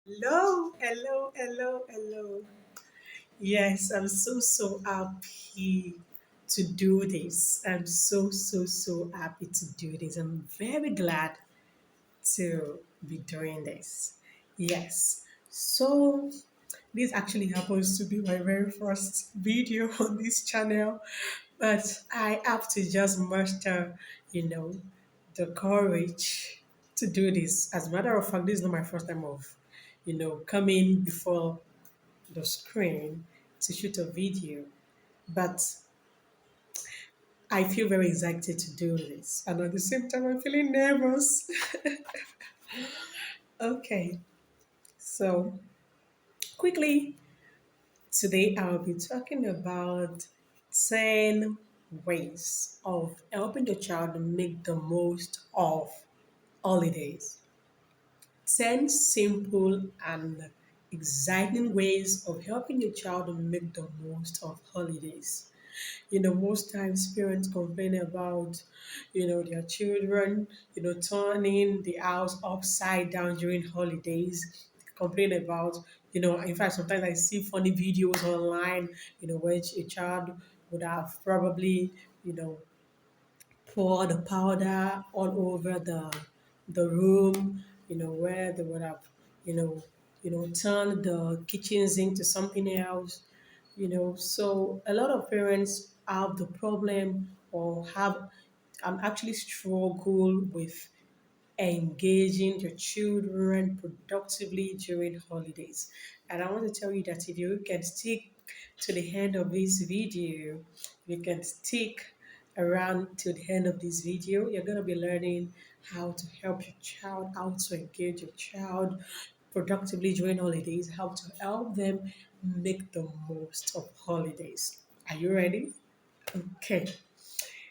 Hello, hello, hello, hello. Yes, I'm so happy to do this. I'm so happy to do this. I'm very glad to be doing this. Yes. So this actually happens to be my very first video on this channel, but I have to just muster, you know, the courage to do this. As a matter of fact, this is not my first time of, coming before the screen to shoot a video, but I feel very excited to do this. And at the same time, I'm feeling nervous. Okay, so quickly, today I'll be talking about 10 ways of helping your child make the most of holidays. 10 simple and exciting ways of helping your child make the most of holidays. Most times parents complain about, their children, turning the house upside down during holidays. Complain about, in fact, sometimes I see funny videos online, where a child would have probably, you know, pour the powder all over the room, where they would have, you know, turned the kitchen sink to something else, So a lot of parents have the problem or have actually struggle with engaging your children productively during holidays. And I want to tell you that if you can stick to the end of this video, you can stick around to the end of this video, you're going to be learning how to help your child, how to engage your child productively during holidays, how to help them make the most of holidays. Are you ready? Okay.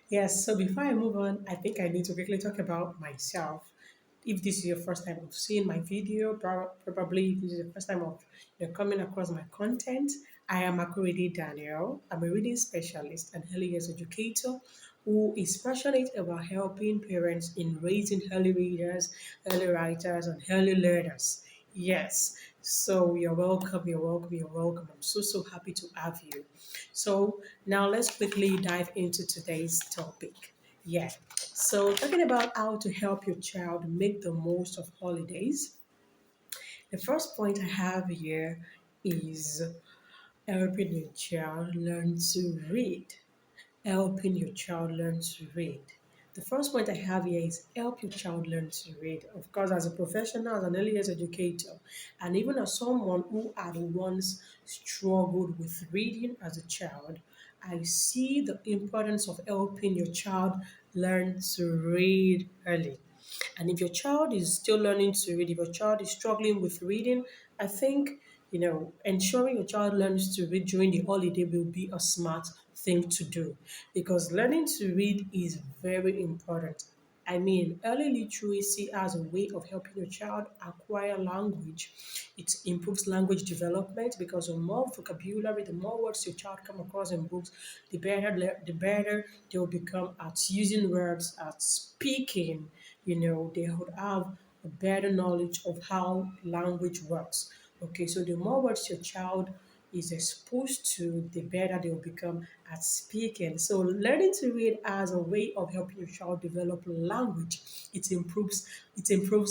Yes, so before I move on, I think I need to quickly talk about myself. If this is your first time of seeing my video, probably if this is the first time of coming across my content, I am Akurede Daniel. I'm a reading specialist and early years educator who is passionate about helping parents in raising early readers, early writers, and early learners. Yes, so you're welcome, you're welcome, you're welcome. I'm so happy to have you. So now let's quickly dive into today's topic. Yeah. So talking about how to help your child make the most of holidays. The first point I have here is helping your child learn to read. Helping your child learn to read. The first point I have here is help your child learn to read. Of course, as a professional, as an early years educator, and even as someone who had once struggled with reading as a child, I see the importance of helping your child learn to read early. And if your child is still learning to read, if your child is struggling with reading, I think, ensuring your child learns to read during the holiday will be a smart thing to do because learning to read is very important. I mean, early literacy as a way of helping your child acquire language. It improves language development because the more vocabulary, the more words your child come across in books, the better they will become at using words, at speaking. They would have a better knowledge of how language works. Okay, so the more words your child is exposed to, the better they will become at speaking. So learning to read as a way of helping your child develop language, it improves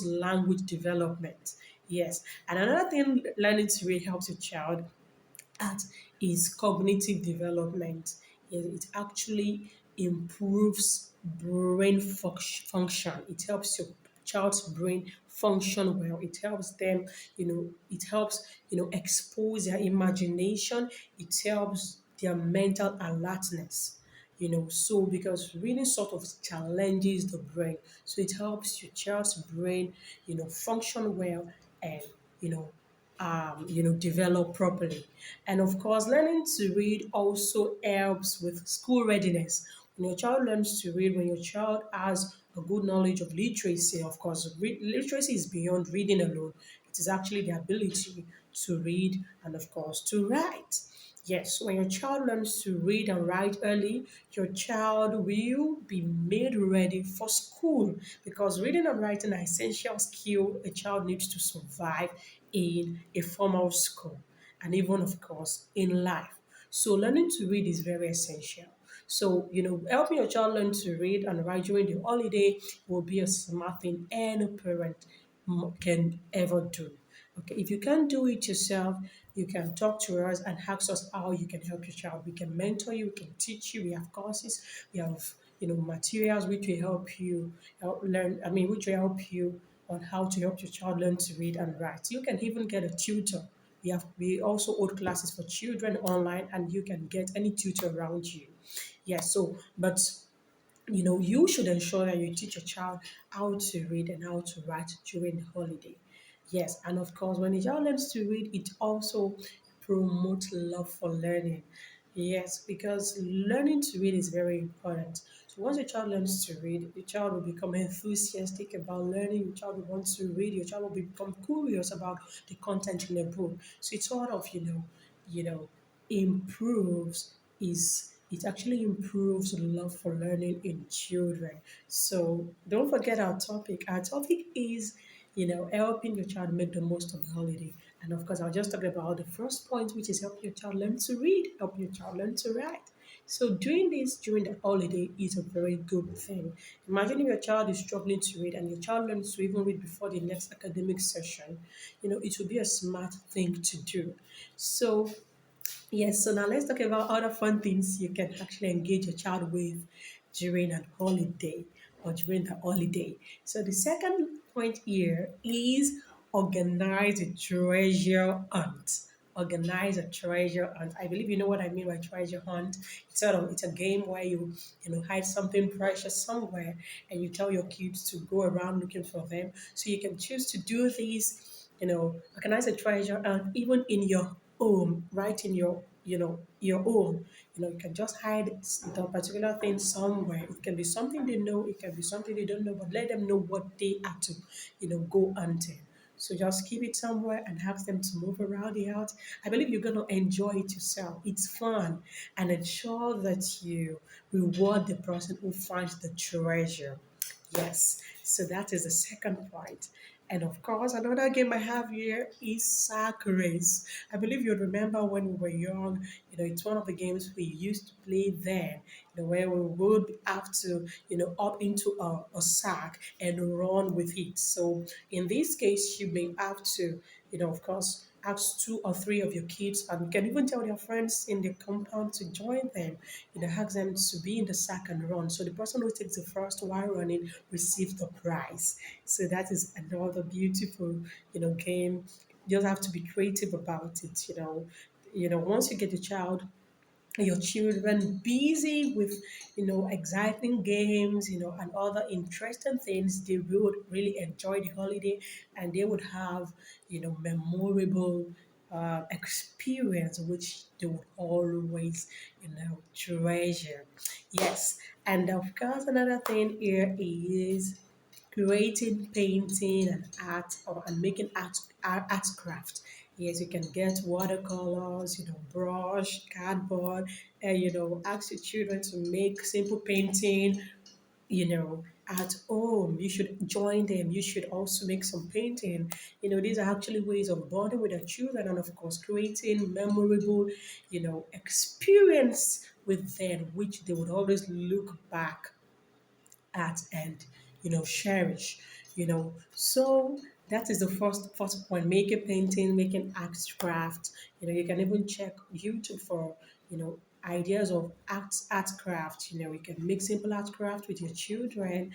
language development. Yes. And another thing learning to read helps your child at is cognitive development. It actually improves brain function. It helps your child's brain function well. It helps them, it helps, expose their imagination. It helps their mental alertness. So because reading sort of challenges the brain, so it helps your child's brain, function well and you know develop properly. And of course, learning to read also helps with school readiness. When your child learns to read, when your child has a good knowledge of literacy, of course, literacy is beyond reading alone. It is actually the ability to read and, of course, to write. Yes, when your child learns to read and write early, your child will be made ready for school because reading and writing are essential skill a child needs to survive in a formal school and even, of course, in life. So learning to read is very essential. So, helping your child learn to read and write during the holiday will be a smart thing any parent can ever do. Okay, if you can't do it yourself, you can talk to us and ask us how you can help your child. We can mentor you, we can teach you. We have courses, we have materials which will help you help learn. I mean, which will help you on how to help your child learn to read and write. You can even get a tutor. We also hold classes for children online, and you can get any tutor around you. Yes, so but you should ensure that you teach your child how to read and how to write during the holiday. Yes, and of course, when a child learns to read, it also promotes love for learning. Yes, because learning to read is very important. So once a child learns to read, the child will become enthusiastic about learning. Your child will want to read. Your child will become curious about the content in a book. So it sort of, improves is it actually improves love for learning in children. So don't forget our topic. Our topic is, helping your child make the most of the holiday. And of course, I'll just talk about the first point, which is helping your child learn to read, helping your child learn to write. So doing this during the holiday is a very good thing. Imagine if your child is struggling to read and your child learns to even read before the next academic session, it will be a smart thing to do. So yes, so now let's talk about other fun things you can actually engage your child with during an holiday or during the holiday. So the second point here is organize a treasure hunt. Organize a treasure hunt. I believe you know what I mean by treasure hunt. It's a game where you hide something precious somewhere and you tell your kids to go around looking for them. So you can choose to do these, organize a treasure hunt even in your home, right in your home. You can just hide the particular thing somewhere. It can be something they know, it can be something they don't know, but let them know what they are to, go hunting. So just keep it somewhere and ask them to move around the house. I believe you're gonna enjoy it yourself. It's fun, and ensure that you reward the person who finds the treasure. Yes, so that is the second point. And of course, another game I have here is sack race. I believe you remember when we were young, it's one of the games we used to play then, where we would have to, up into a sack and run with it. So in this case, you may have to, of course, ask two or three of your kids, and you can even tell their friends in the compound to join them. Ask them to be in the sack and run. So the person who takes the first while running receives the prize. So that is another beautiful, game. You just have to be creative about it. Once you get the child your children busy with exciting games and other interesting things, they would really enjoy the holiday, and they would have memorable experience which they would always treasure. Yes, and of course another thing here is creating painting and art, and making art craft. Yes, you can get watercolors, brush, cardboard, and ask your children to make simple painting, at home. You should join them. You should also make some painting. These are actually ways of bonding with their children and of course creating memorable, experience with them, which they would always look back at and cherish. So that is the first point: making painting, making craft. You can even check YouTube for ideas of art craft. You can make simple art craft with your children.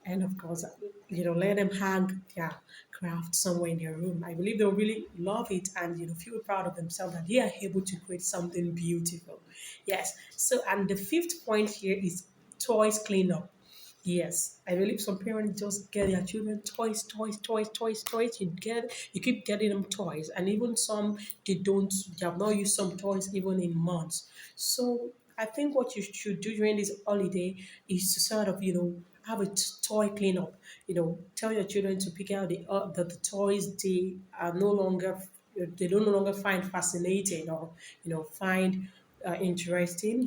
And of course let them hang their craft somewhere in their room. I believe they'll really love it and feel proud of themselves that they are able to create something beautiful. Yes. So, and the fifth point here is toys cleanup. Yes, I believe some parents just get their children toys, toys, toys, toys, toys. You keep getting them toys, and even some they don't. They have not used some toys even in months. So I think what you should do during this holiday is to sort of have a toy cleanup. Tell your children to pick out the toys they are no longer they don't no longer find fascinating or find interesting.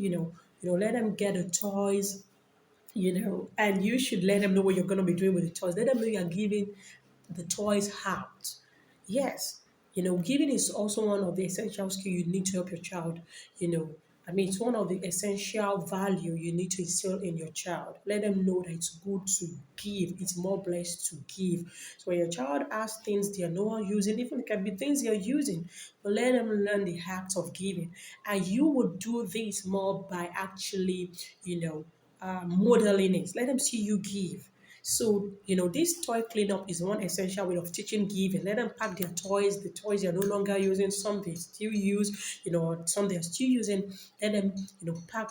Let them get the toys, and you should let them know what you're going to be doing with the toys. Let them know you're giving the toys out. Yes, giving is also one of the essential skills you need to help your child. You know, I mean, it's one of the essential value you need to instill in your child. Let them know that it's good to give. It's more blessed to give. So when your child asks things they are not using, even it can be things they are using, but let them learn the act of giving. And you would do this more by actually, modeling it. Let them see you give. So, this toy cleanup is one essential way of teaching giving. Let them pack their toys, the toys they're no longer using, some they still use, some they're still using. Let them, pack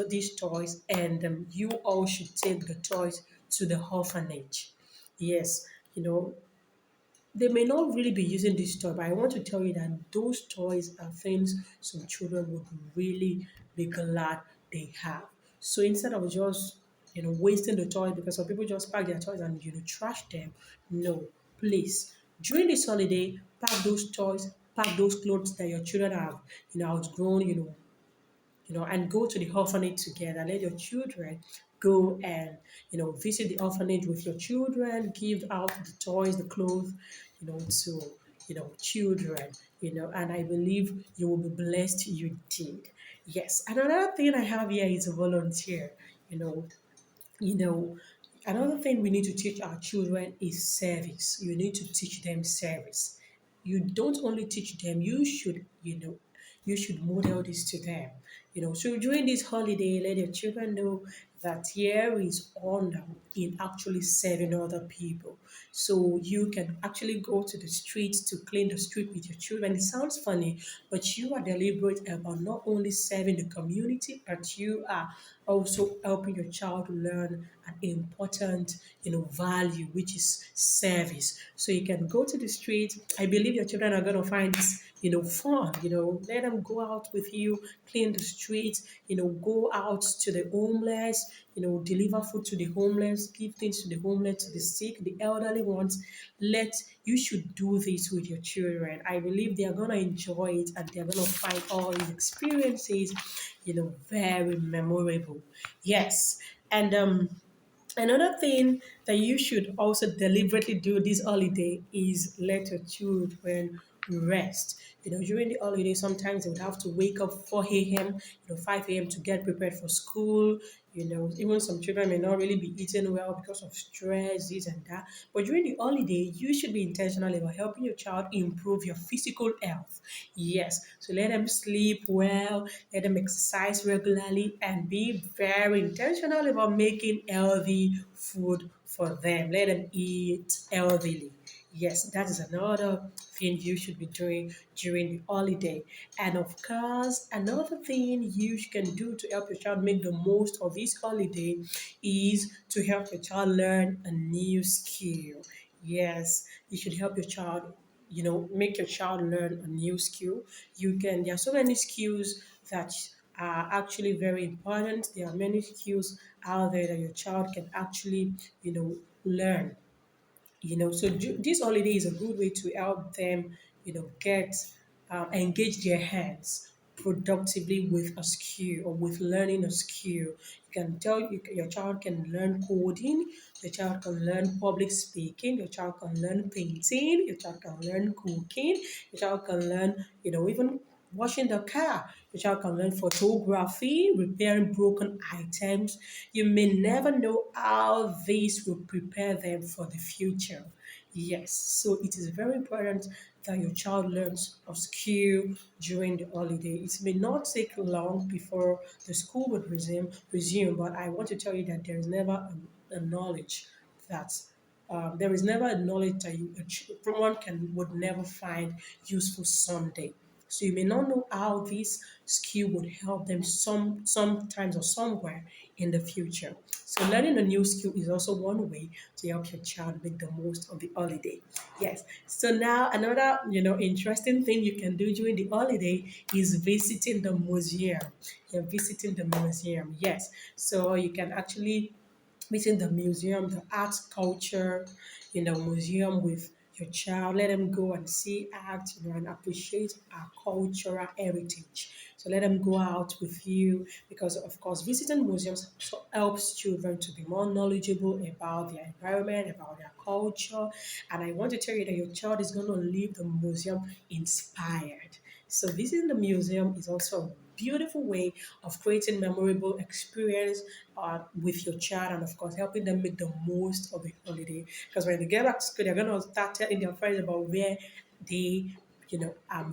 these toys, and you all should take the toys to the orphanage. Yes, they may not really be using this toy, but I want to tell you that those toys are things some children would really be glad they have. So instead of just wasting the toys, because some people just pack their toys and trash them, no, please, during this holiday, pack those toys, pack those clothes that your children have outgrown, and go to the orphanage together. Let your children go and visit the orphanage with your children. Give out the toys, the clothes, to children. And I believe you will be blessed. You did. Yes. Another thing I have here is a volunteer. You know, you know, Another thing we need to teach our children is service. You need to teach them service. You don't only teach them, you should model this to them. So during this holiday, let your children know that here is honor in actually serving other people. So you can actually go to the streets to clean the street with your children. It sounds funny, but you are deliberate about not only serving the community, but you are also helping your child learn an important, value, which is service. So you can go to the street. I believe your children are going to find this, fun. Let them go out with you, clean the streets, go out to the homeless, deliver food to the homeless, give things to the homeless, to the sick, the elderly ones. You should do this with your children. I believe they are going to enjoy it, and they're going to find all these experiences, very memorable. Yes. And another thing that you should also deliberately do this holiday is let your children rest. During the holiday, sometimes they would have to wake up 4 a.m., 5 a.m. to get prepared for school. Even some children may not really be eating well because of stress, this and that. But during the holiday, you should be intentional about helping your child improve your physical health. Yes. So let them sleep well, let them exercise regularly, and be very intentional about making healthy food for them. Let them eat healthily. Yes, that is another thing you should be doing during the holiday. And of course, another thing you can do to help your child make the most of this holiday is to help your child learn a new skill. Yes, you should help your child, make your child learn a new skill. There are so many skills that are actually very important. There are many skills out there that your child can actually, learn. So this holiday is a good way to help them get engage their hands productively with a skill or with learning a skill. Your child can learn coding, your child can learn public speaking, your child can learn painting, your child can learn cooking, your child can learn even washing the car. Your child can learn photography, repairing broken items. You may never know how this will prepare them for the future. Yes, so it is very important that your child learns a skill during the holiday. It may not take long before the school would resume, but I want to tell you that there is never a knowledge that there is never a knowledge that one can would never find useful someday. So you may not know how this skill would help them sometimes or somewhere in the future. So learning a new skill is also one way to help your child make the most of the holiday. Yes. So now another interesting thing you can do during the holiday is visiting the museum. You're visiting the museum. Yes. So you can actually within the museum, the arts culture, museum with your child. Let them go and see art, and appreciate our cultural heritage. So let them go out with you because, of course, visiting museums also helps children to be more knowledgeable about their environment, about their culture. And I want to tell you that your child is going to leave the museum inspired. So visiting the museum is also a beautiful way of creating memorable experience with your child, and of course helping them make the most of the holiday, because when they get back to school they're going to start telling their friends about where they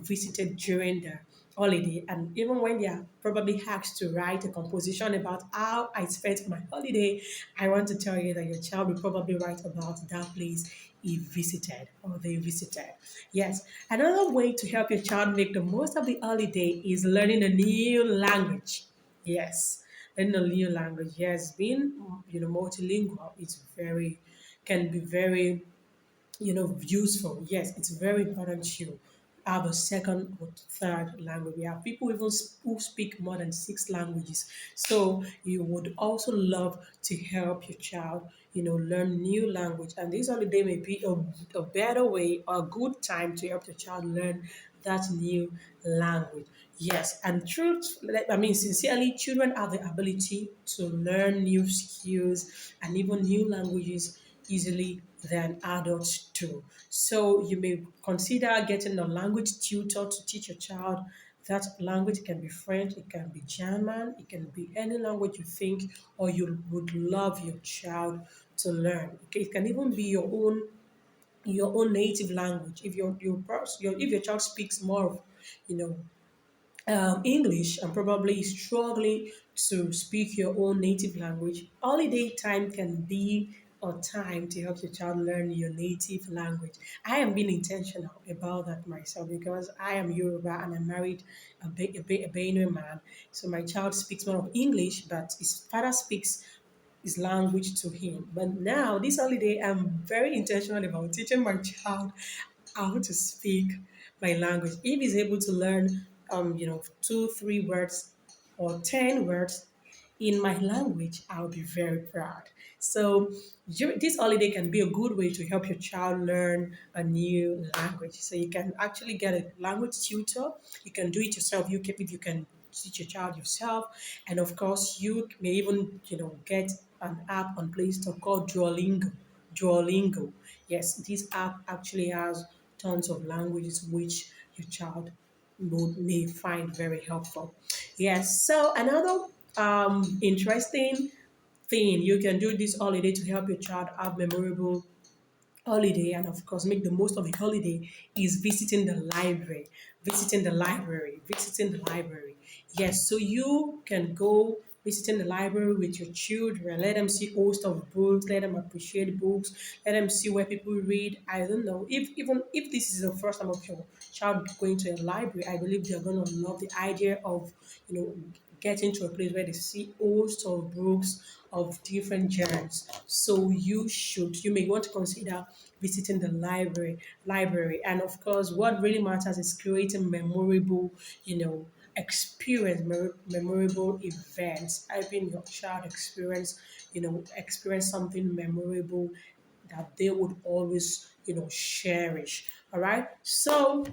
visited during the holiday. And even when they are probably asked to write a composition about how I spent my holiday, I want to tell you that your child will probably write about that place he visited or they visited. Yes, another way to help your child make the most of the holiday is learning a new language. Yes, learning a new language. Yes, being multilingual is very can be very useful. Yes, it's very important to have a second or third language. We have people even who speak more than six languages. So you would also love to help your child, learn new language. And this holiday may be a better way or a good time to help your child learn that new language. Yes, and truth, I mean, sincerely, children have the ability to learn new skills and even new languages easily than adults do. So you may consider getting a language tutor to teach your child. That language can be French, it can be German, it can be any language you think or you would love your child to learn. Okay, it can even be your own native language. If if your child speaks more of, you know, English and probably struggling to speak your own native language, holiday time can be a time to help your child learn your native language. I am being intentional about that myself because I am Yoruba and I'm married a Benue man. So my child speaks more of English, but his father speaks his language to him. But now, this holiday, I'm very intentional about teaching my child how to speak my language. If he's able to learn, 2, 3 words or 10 words in my language, I'll be very proud. So this holiday can be a good way to help your child learn a new language. So you can actually get a language tutor. You can do it yourself. If you can teach your child yourself, and of course you may even get an app on Play Store called Duolingo. Duolingo. Yes, this app actually has tons of languages which your child may find very helpful. Yes, so another interesting thing you can do this holiday to help your child have memorable holiday and of course make the most of the holiday is visiting the library. Yes, so you can go visiting the library with your children, let them see host of books, let them appreciate books, let them see where people read. I don't know if even if this is the first time of your child going to a library, I believe they're going to love the idea of you know getting to a place where they see hosts of books of different genres. So you may want to consider visiting the library. And of course, what really matters is creating memorable, experience, memorable events, helping your child experience something memorable that they would always, cherish. All right. So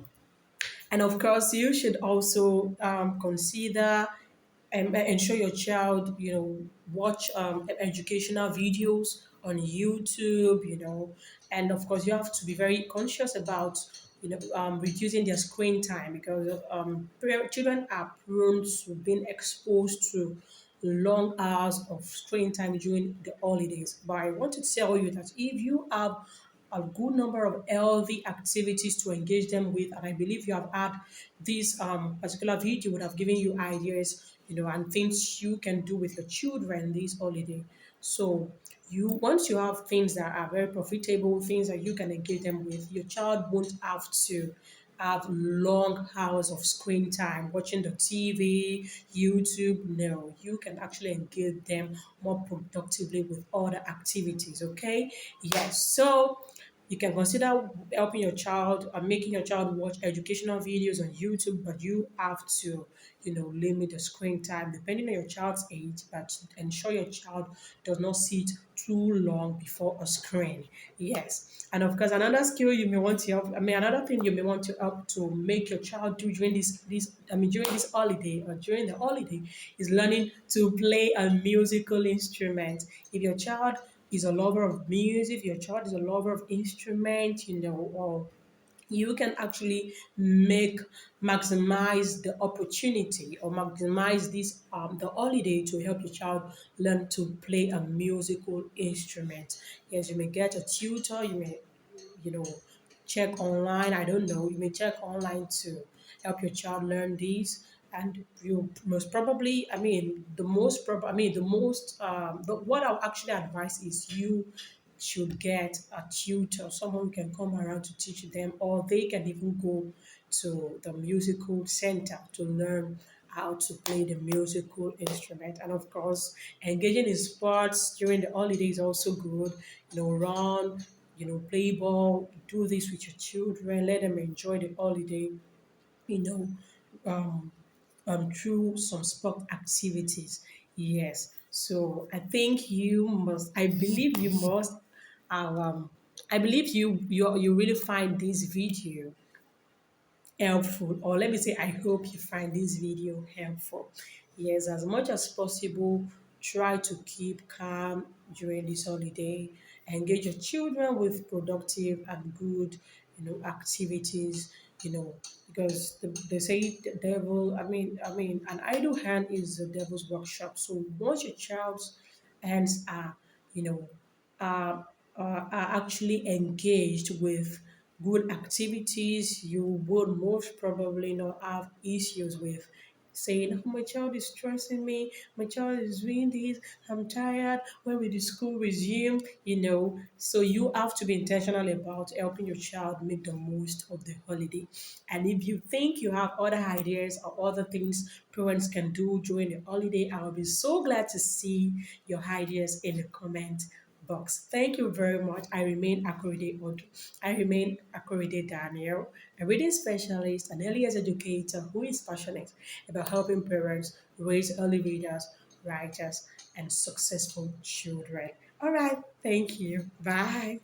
and of course, you should also consider and ensure your child, watch educational videos on YouTube, and of course, you have to be very conscious about, reducing their screen time because children are prone to being exposed to long hours of screen time during the holidays. But I want to tell you that if you have a good number of healthy activities to engage them with, and I believe you have had this particular video would have given you ideas, and things you can do with your children this holiday. So once you have things that are very profitable, things that you can engage them with, your child won't have to have long hours of screen time watching the TV, YouTube. No, you can actually engage them more productively with other activities. Okay, yes. So You can consider helping your child or making your child watch educational videos on YouTube, but you have to, limit the screen time depending on your child's age, but ensure your child does not sit too long before a screen. Yes. And of course, another skill you may want to help, another thing you may want to help to make your child do during during this holiday or during the holiday is learning to play a musical instrument. If your child is a lover of music, if your child is a lover of instrument, or you can actually maximize the opportunity or maximize this the holiday to help your child learn to play a musical instrument. Yes, you may get a tutor, you may you know check online, I don't know, you may check online to help your child learn these. And you most probably, the most but what I'll actually advise is you should get a tutor, someone who can come around to teach them, or they can even go to the musical center to learn how to play the musical instrument. And of course, engaging in sports during the holidays is also good. Run, play ball, do this with your children, let them enjoy the holiday, you know, um, through some sport activities. Yes. So I believe you must, I believe you really find this video helpful, or let me say I hope you find this video helpful. Yes, as much as possible, try to keep calm during this holiday. Engage your children with productive and good activities, because they say the devil, an idle hand is the devil's workshop. So once your child's hands are you know are actually engaged with good activities, you would most probably not have issues with saying, "Oh, my child is stressing me, my child is doing this, I'm tired, when will the school resume?" So you have to be intentional about helping your child make the most of the holiday. And if you think you have other ideas or other things parents can do during the holiday, I'll be so glad to see your ideas in the comment box. Thank you very much. I remain Akorede Daniel, a reading specialist and early years educator who is passionate about helping parents raise early readers, writers, and successful children. All right. Thank you. Bye.